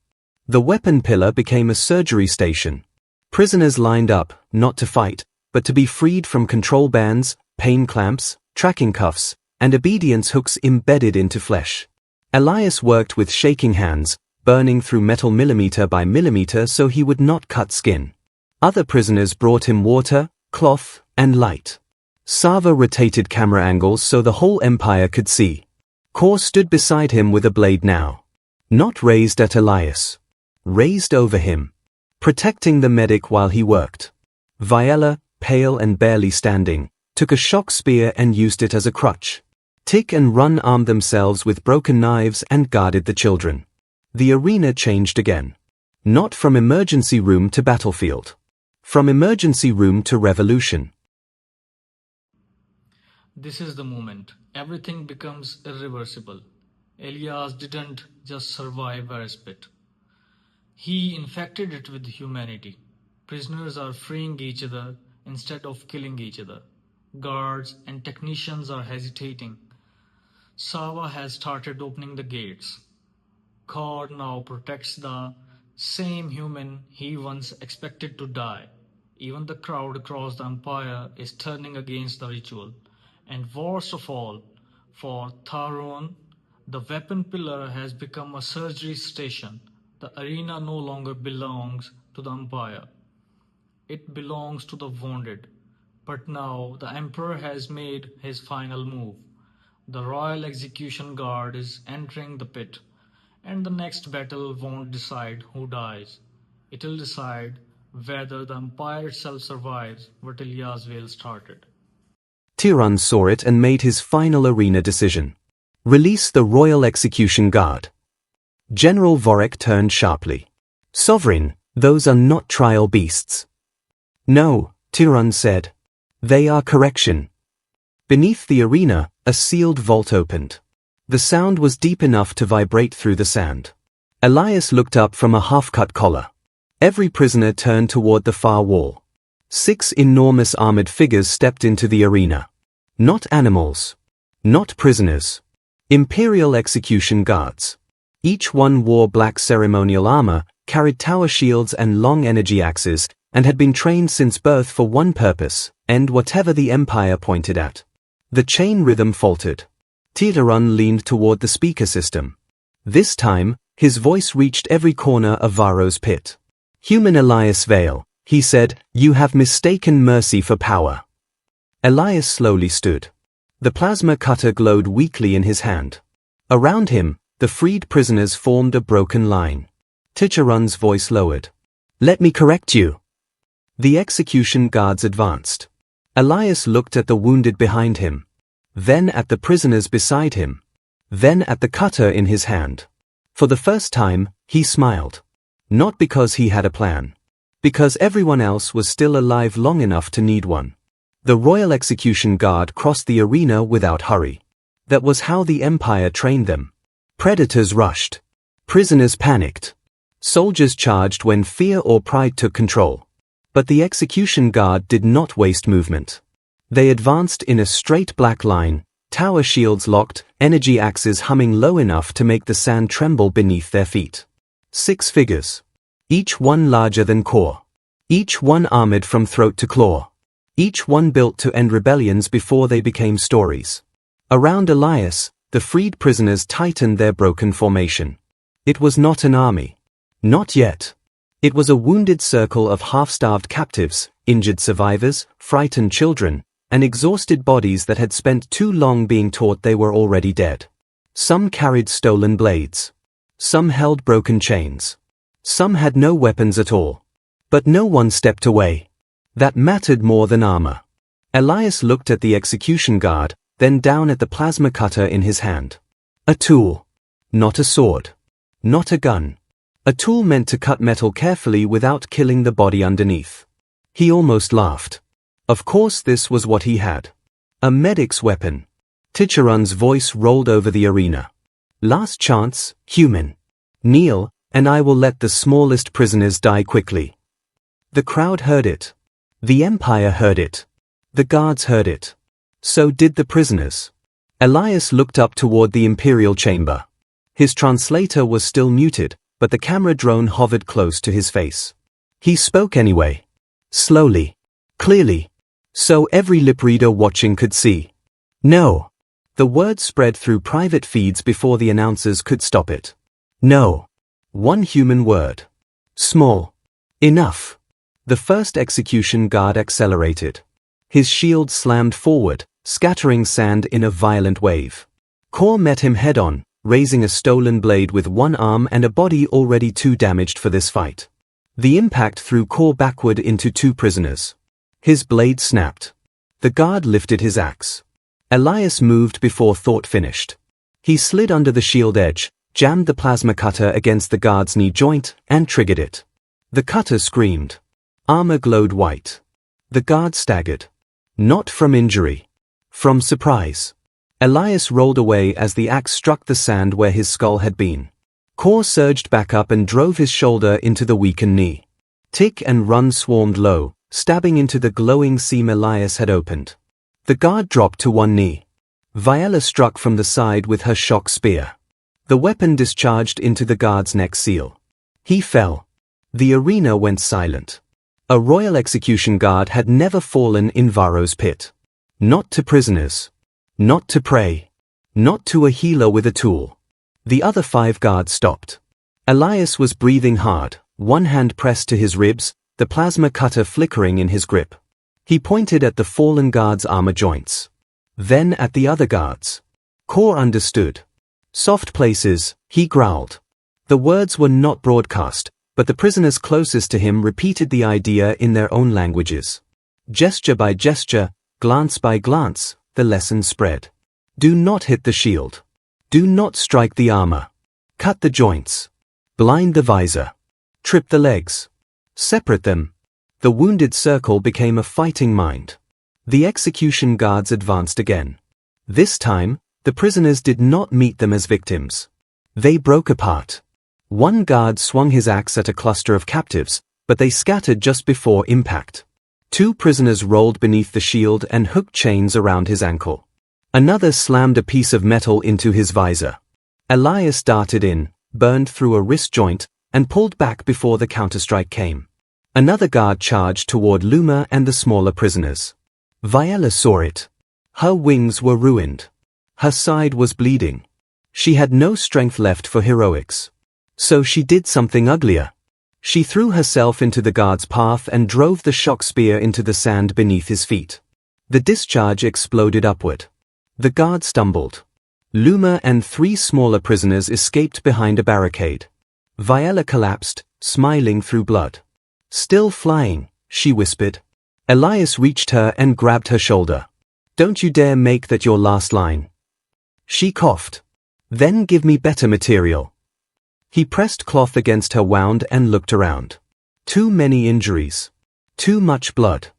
The weapon pillar became a surgery station. Prisoners lined up, not to fight, but to be freed from control bands, pain clamps, tracking cuffs, and obedience hooks embedded into flesh. Elias worked with shaking hands, burning through metal millimeter by millimeter so he would not cut skin. Other prisoners brought him water, cloth, and light. Sava rotated camera angles so the whole Empire could see. Kor stood beside him with a blade now. Not raised at Elias. Raised over him. Protecting the medic while he worked. Viella, pale and barely standing, took a shock spear and used it as a crutch. Tick and Run armed themselves with broken knives and guarded the children. The arena changed again. Not from emergency room to battlefield. From emergency room to revolution. This is the moment. Everything becomes irreversible. Elias didn't just survive Vharos Pit. He infected it with humanity. Prisoners are freeing each other instead of killing each other. Guards and technicians are hesitating. Sava has started opening the gates. Kor now protects the same human he once expected to die. Even the crowd across the Empire is turning against the ritual. And worst of all, for Tharon, the weapon pillar has become a surgery station. The arena no longer belongs to the Empire. It belongs to the wounded. But now the Emperor has made his final move. The Royal Execution Guard is entering the pit. And the next battle won't decide who dies. It'll decide whether the Empire itself survives what Elias Vale started. Tyrann saw it and made his final arena decision. Release the Royal Execution Guard. General Vorek turned sharply. Sovereign, those are not trial beasts. No, Tyrann said. They are correction. Beneath the arena, a sealed vault opened. The sound was deep enough to vibrate through the sand. Elias looked up from a half-cut collar. Every prisoner turned toward the far wall. 6 enormous armored figures stepped into the arena. Not animals. Not prisoners. Imperial execution guards. Each one wore black ceremonial armor, carried tower shields and long energy axes, and had been trained since birth for one purpose, end whatever the Empire pointed at. The chain rhythm faltered. Tyrann leaned toward the speaker system. This time, his voice reached every corner of Vharos Pit. Human Elias Vale, he said, you have mistaken mercy for power. Elias slowly stood. The plasma cutter glowed weakly in his hand. Around him, the freed prisoners formed a broken line. Tyrann's voice lowered. Let me correct you. The execution guards advanced. Elias looked at the wounded behind him. Then at the prisoners beside him. Then at the cutter in his hand. For the first time, he smiled. Not because he had a plan. Because everyone else was still alive long enough to need one. The Royal Execution Guard crossed the arena without hurry. That was how the Empire trained them. Predators rushed. Prisoners panicked. Soldiers charged when fear or pride took control. But the Execution Guard did not waste movement. They advanced in a straight black line, tower shields locked, energy axes humming low enough to make the sand tremble beneath their feet. 6 figures. Each one larger than Kor. Each one armored from throat to claw. Each one built to end rebellions before they became stories. Around Elias, the freed prisoners tightened their broken formation. It was not an army. Not yet. It was a wounded circle of half-starved captives, injured survivors, frightened children, and exhausted bodies that had spent too long being taught they were already dead. Some carried stolen blades. Some held broken chains. Some had no weapons at all. But no one stepped away. That mattered more than armor. Elias looked at the execution guard, then down at the plasma cutter in his hand. A tool. Not a sword. Not a gun. A tool meant to cut metal carefully without killing the body underneath. He almost laughed. Of course this was what he had. A medic's weapon. Tyrann's voice rolled over the arena. Last chance, human. Kneel, and I will let the smallest prisoners die quickly. The crowd heard it. The Empire heard it. The guards heard it. So did the prisoners. Elias looked up toward the Imperial chamber. His translator was still muted, but the camera drone hovered close to his face. He spoke anyway. Slowly. Clearly. So every lip reader watching could see. No. The word spread through private feeds before the announcers could stop it. No. One human word. Small. Enough. The first execution guard accelerated. His shield slammed forward, scattering sand in a violent wave. Kor met him head-on, raising a stolen blade with one arm and a body already too damaged for this fight. The impact threw Kor backward into two prisoners. His blade snapped. The guard lifted his axe. Elias moved before thought finished. He slid under the shield edge, jammed the plasma cutter against the guard's knee joint, and triggered it. The cutter screamed. Armor glowed white. The guard staggered. Not from injury. From surprise. Elias rolled away as the axe struck the sand where his skull had been. Kor surged back up and drove his shoulder into the weakened knee. Tick and Run swarmed low, stabbing into the glowing seam Elias had opened. The guard dropped to one knee. Vharos struck from the side with her shock spear. The weapon discharged into the guard's neck seal. He fell. The arena went silent. A royal execution guard had never fallen in Vharos Pit. Not to prisoners. Not to prey. Not to a healer with a tool. The other 5 guards stopped. Elias was breathing hard, one hand pressed to his ribs, the plasma cutter flickering in his grip. He pointed at the fallen guard's armor joints. Then at the other guards. Kor understood. Soft places, he growled. The words were not broadcast, but the prisoners closest to him repeated the idea in their own languages. Gesture by gesture, glance by glance, the lesson spread. Do not hit the shield. Do not strike the armor. Cut the joints. Blind the visor. Trip the legs. Separate them. The wounded circle became a fighting mind. The execution guards advanced again. This time, the prisoners did not meet them as victims. They broke apart. One guard swung his axe at a cluster of captives, but they scattered just before impact. 2 prisoners rolled beneath the shield and hooked chains around his ankle. Another slammed a piece of metal into his visor. Elias darted in, burned through a wrist joint, and pulled back before the counterstrike came. Another guard charged toward Luma and the smaller prisoners. Vharos saw it. Her wings were ruined. Her side was bleeding. She had no strength left for heroics. So she did something uglier. She threw herself into the guard's path and drove the shock spear into the sand beneath his feet. The discharge exploded upward. The guard stumbled. Luma and 3 smaller prisoners escaped behind a barricade. Vharos collapsed, smiling through blood. Still flying, she whispered. Elias reached her and grabbed her shoulder. Don't you dare make that your last line. She coughed. Then give me better material. He pressed cloth against her wound and looked around. Too many injuries. Too much blood.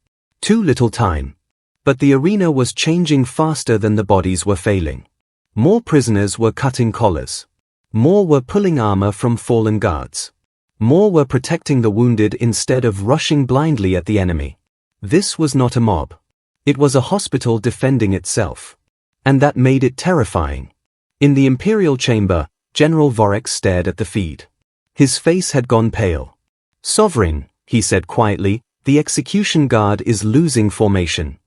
Too little time. But the arena was changing faster than the bodies were failing. More prisoners were cutting collars. More were pulling armor from fallen guards. More were protecting the wounded instead of rushing blindly at the enemy. This was not a mob. It was a hospital defending itself. And that made it terrifying. In the Imperial chamber, General Vharos stared at the feed. His face had gone pale. Sovereign, he said quietly, the execution guard is losing formation.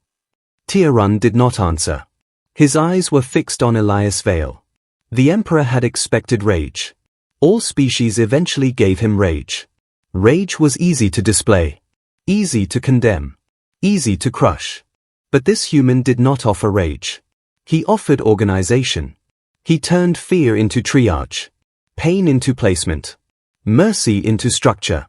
Tierun did not answer. His eyes were fixed on Elias Vale. The Emperor had expected rage. All species eventually gave him rage. Rage was easy to display. Easy to condemn. Easy to crush. But this human did not offer rage. He offered organization. He turned fear into triage. Pain into placement. Mercy into structure.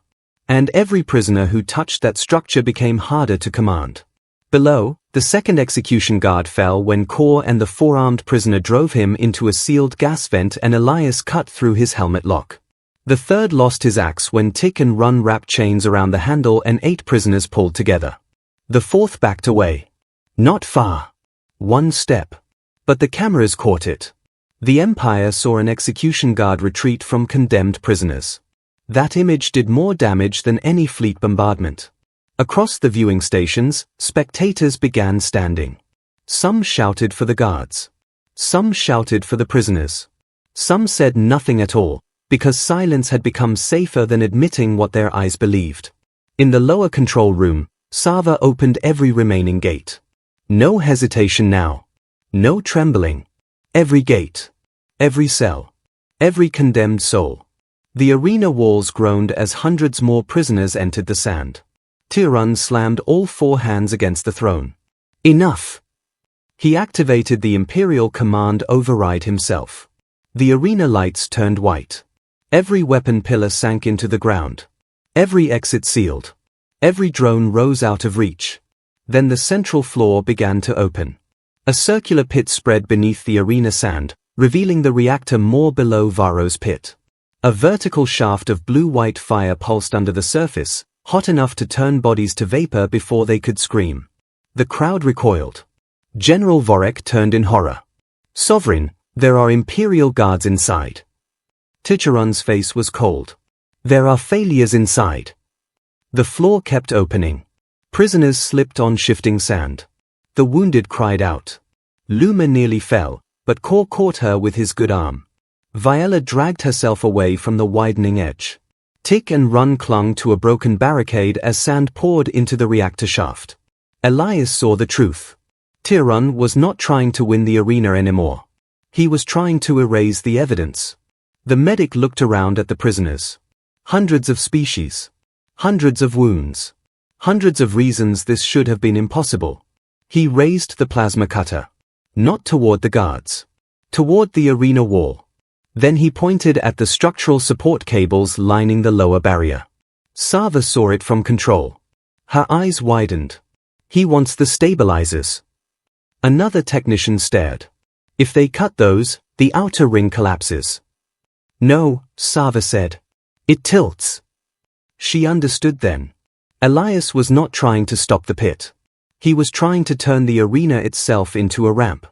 And every prisoner who touched that structure became harder to command. Below, the second execution guard fell when Kor and the 4-armed prisoner drove him into a sealed gas vent and Elias cut through his helmet lock. The third lost his axe when Tick and Run wrapped chains around the handle and 8 prisoners pulled together. The 4th backed away. Not far. 1 step. But the cameras caught it. The Empire saw an execution guard retreat from condemned prisoners. That image did more damage than any fleet bombardment. Across the viewing stations, spectators began standing. Some shouted for the guards. Some shouted for the prisoners. Some said nothing at all, because silence had become safer than admitting what their eyes believed. In the lower control room, Sava opened every remaining gate. No hesitation now. No trembling. Every gate. Every cell. Every condemned soul. The arena walls groaned as hundreds more prisoners entered the sand. Tirun slammed all four hands against the throne. Enough! He activated the Imperial Command Override himself. The arena lights turned white. Every weapon pillar sank into the ground. Every exit sealed. Every drone rose out of reach. Then the central floor began to open. A circular pit spread beneath the arena sand, revealing the reactor more below Vharos Pit. A vertical shaft of blue-white fire pulsed under the surface, hot enough to turn bodies to vapor before they could scream. The crowd recoiled. General Vorek turned in horror. Sovereign, there are Imperial guards inside. Ticherun's face was cold. There are failures inside. The floor kept opening. Prisoners slipped on shifting sand. The wounded cried out. Luma nearly fell, but Kor caught her with his good arm. Viola dragged herself away from the widening edge. Tick and Run clung to a broken barricade as sand poured into the reactor shaft. Elias saw the truth. Tirun was not trying to win the arena anymore. He was trying to erase the evidence. The medic looked around at the prisoners. Hundreds of species. Hundreds of wounds. Hundreds of reasons this should have been impossible. He raised the plasma cutter. Not toward the guards. Toward the arena wall. Then he pointed at the structural support cables lining the lower barrier. Sava saw it from control. Her eyes widened. He wants the stabilizers. Another technician stared. If they cut those, the outer ring collapses. No, Sava said. It tilts. She understood then. Elias was not trying to stop the pit. He was trying to turn the arena itself into a ramp.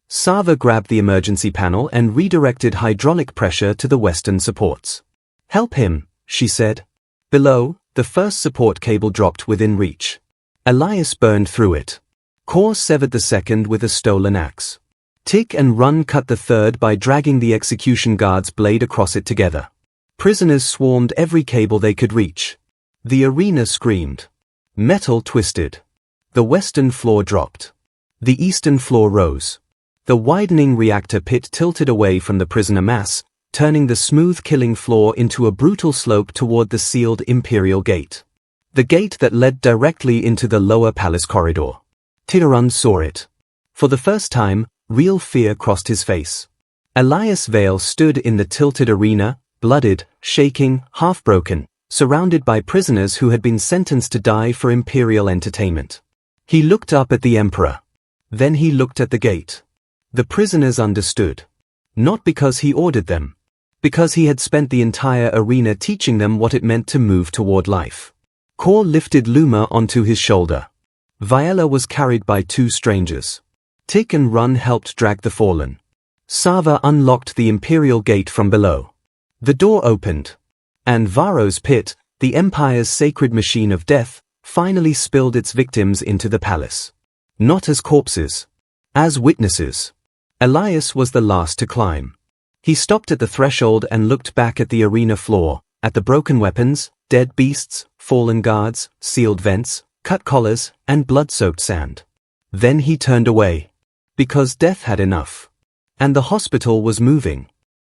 Sava grabbed the emergency panel and redirected hydraulic pressure to the western supports. Help him, she said. Below, the first support cable dropped within reach. Elias burned through it. Kor severed the second with a stolen axe. Tick and Run cut the third by dragging the execution guard's blade across it together. Prisoners swarmed every cable they could reach. The arena screamed. Metal twisted. The western floor dropped. The eastern floor rose. The widening reactor pit tilted away from the prisoner mass, turning the smooth killing floor into a brutal slope toward the sealed Imperial Gate. The gate that led directly into the lower palace corridor. Tirun saw it. For the first time, real fear crossed his face. Elias Vale stood in the tilted arena, blooded, shaking, half-broken, surrounded by prisoners who had been sentenced to die for Imperial entertainment. He looked up at the Emperor. Then he looked at the gate. The prisoners understood. Not because he ordered them. Because he had spent the entire arena teaching them what it meant to move toward life. Kor lifted Luma onto his shoulder. Viola was carried by two strangers. Tick and Run helped drag the fallen. Sava unlocked the Imperial Gate from below. The door opened. And Vharos Pit, the Empire's sacred machine of death, finally spilled its victims into the palace. Not as corpses. As witnesses. Elias was the last to climb. He stopped at the threshold and looked back at the arena floor, at the broken weapons, dead beasts, fallen guards, sealed vents, cut collars, and blood-soaked sand. Then he turned away. Because death had enough. And the hospital was moving.